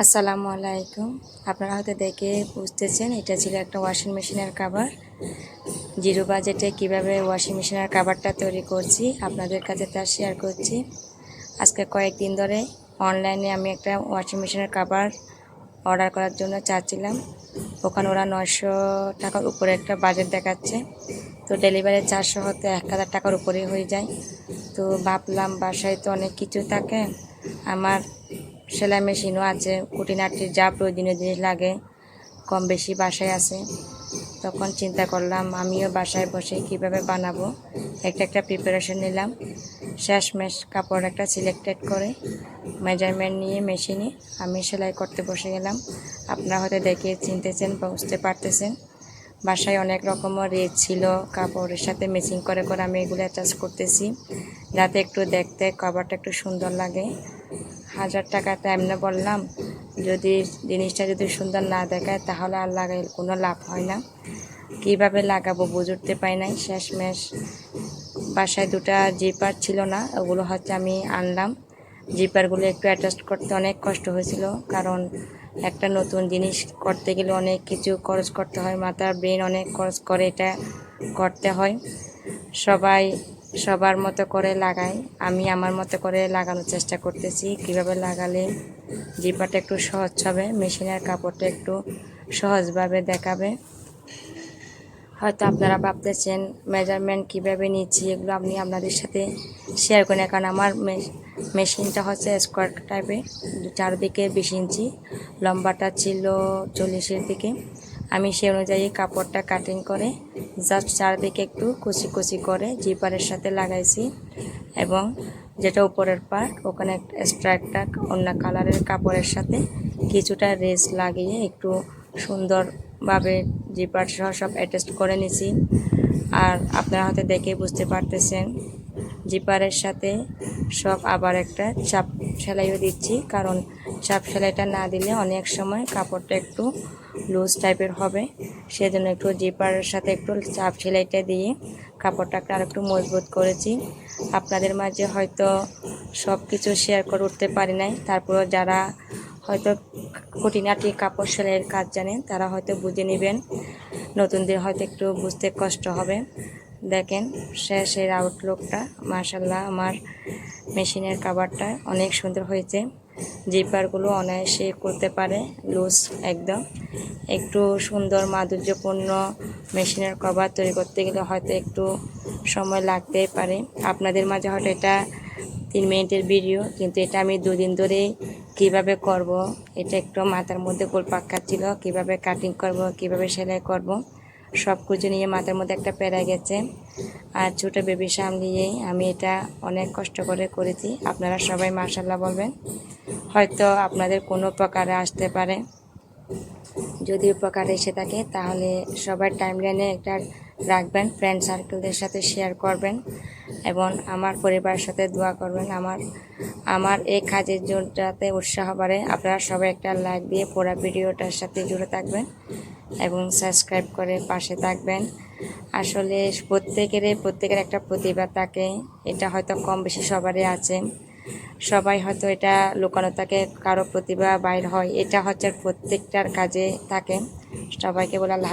আসসালামু আলাইকুম। আপনারা হয়তো দেখে বুঝতেছেন এটা ছিল একটা ওয়াশিং মেশিনের কভার। জিরো বাজেটে কিভাবে ওয়াশিং মেশিনের কভারটা তৈরি করছি আপনাদের কাছে তা শেয়ার করছি। আজকে কয়েকদিন ধরে অনলাইনে আমি একটা ওয়াশিং মেশিনের কভার অর্ডার করার জন্য চাচ্ছিলাম। ওখানে ওরা 900 টাকার উপরে একটা বাজেট দেখাচ্ছে, তো ডেলিভারি চার্জ হতে 1000 টাকার উপরে হয়ে যায়। তো ভাবলাম বাসায় তো অনেক কিছু থাকে, আমার সেলাই মেশিনও আছে, খুঁটিনাটির যা প্রয়োজনীয় জিনিস লাগে কম বেশি বাসায় আছে। তখন চিন্তা করলাম আমিও বাসায় বসে কিভাবে বানাবো, একটা প্রিপারেশন নিলাম। শেষমেশ কাপড় একটা সিলেক্টেড করে মেজারমেন্ট নিয়ে মেশিনে আমি সেলাই করতে বসে গেলাম। আপনারা হয়তো দেখে চিনতেছেন বা বুঝতে পারতেছেন। বাসায় অনেক রকমের রেট ছিল, কাপড়ের সাথে ম্যাচিং করে করে আমি এগুলো অ্যাটাচ করতেছি যাতে একটু দেখতে কভারটা একটু সুন্দর লাগে। 1000 টাকাটা এমনি বললাম, যদি জিনিসটা যদি সুন্দর না দেখায় তাহলে আর লাগাই কোনো লাভ হয় না। কিভাবে লাগাবো বুঝে উঠতে পাই নাই। শেষমেশ বাসায় দুটা জিপার ছিল না, ওগুলো হচ্ছে আমি আনলাম। জিপারগুলো একটু অ্যাডজাস্ট করতে অনেক কষ্ট হয়েছিল, কারণ একটা নতুন জিনিস করতে গেলে অনেক কিছু খরচ করতে হয়, মাথার ব্রেন অনেক খরচ করে এটা করতে হয়। সবাই সবার মতো করে লাগাই, আমি আমার মতো করে লাগানোর চেষ্টা করতেছি কিভাবে লাগালে জিপারটা একটু সহজ হবে, মেশিনের কাপড়টা একটু সহজভাবে দেখাবে। হয়তো আপনারা ভাবতেছেন মেজারমেন্ট কিভাবে নিচ্ছি, এগুলো আপনি আপনাদের সাথে শেয়ার করি না, কারণ আমার মেশিনটা হচ্ছে স্কোয়ার টাইপের, চারদিকে 20 ইঞ্চি, লম্বাটা ছিল 40-এর দিকে। আমি সেই অনুযায়ী কাপড়টা কাটিং করে জাস্ট চারদিকে একটু কুচি কুচি করে জিপারের সাথে লাগাইছি, এবং যেটা উপরের পার্ট ওখানে এক্সট্রা একটা অন্য কালারের কাপড়ের সাথে কিছুটা রেস লাগিয়ে একটু সুন্দরভাবে জিপার সহ সব অ্যাটাচ করে নিছি। আর আপনারা হয়তো দেখে বুঝতে পারতেছেন জিপারের সাথে সব আবার একটা চাপ সেলাইও দিচ্ছি, কারণ চাপ সেলাইটা না দিলে অনেক সময় কাপড়টা একটু লুজ টাইপের হবে, সেজন্য একটু জিপারের সাথে একটু চাপ সেলাইটা দিয়ে কাপড়টাকে আর একটু মজবুত করেছি। আপনাদের মাঝে হয়তো সব কিছু শেয়ার করে উঠতে পারি নাই, তারপরেও যারা হয়তো খুঁটিনাটি কাপড় সেলাইয়ের কাজ জানেন তারা হয়তো বুঝে নেবেন, নতুনদের হয়তো একটু বুঝতে কষ্ট হবে। দেখেন শেষের আউটলুকটা, মাশাআল্লাহ আমার মেশিনের কভারটা অনেক সুন্দর হয়েছে। জিপারগুলো অনায়াসে করতে পারে লুজ একদম। একটু সুন্দর মাধুর্যপূর্ণ মেশিনের কভার তৈরি করতে গেলে হয়তো একটু সময় লাগতেই পারে। আপনাদের মাঝে হয়তো এটা 3 মিনিটের ভিডিও, কিন্তু এটা আমি 2 দিন ধরে কিভাবে করব এটা একটু মাথার মধ্যে গোলপাক খাচ্ছিল, কিভাবে কাটিং করব কিভাবে সেলাই করব সব কিছু নিয়ে মাথার মধ্যে একটা প্যারা গেছে। আর ছোটো বেবি সামলিয়েই আমি এটা অনেক কষ্ট করে করেছি। আপনারা সবাই মাশাআল্লাহ বলবেন, হয়তো আপনাদের কোনো উপকারে আসতে পারে। যদি উপকারে এসে থাকে তাহলে সবার টাইমলাইনে একটা রাখবেন, ফ্রেন্ড সার্কেলদের সাথে শেয়ার করবেন এবং আমার পরিবারের সাথে দোয়া করবেন আমার এই কাজের জন্যতে উৎসাহ বাড়ে। আপনারা সবাই একটা লাইক দিয়ে পুরো ভিডিওটার সাথে জুড়ে থাকবেন এবং সাবস্ক্রাইব করে পাশে থাকবেন। আসলে প্রত্যেকের একটা প্রতিভা থাকে, এটা হয়তো কম বেশি সবারই আছে, সবাই হয়তো এটা লুকানো থাকে, কারো প্রতিভা বাইর হয়, এটা হচ্ছে প্রত্যেকটার কাজে থাকে। সবাইকে বলে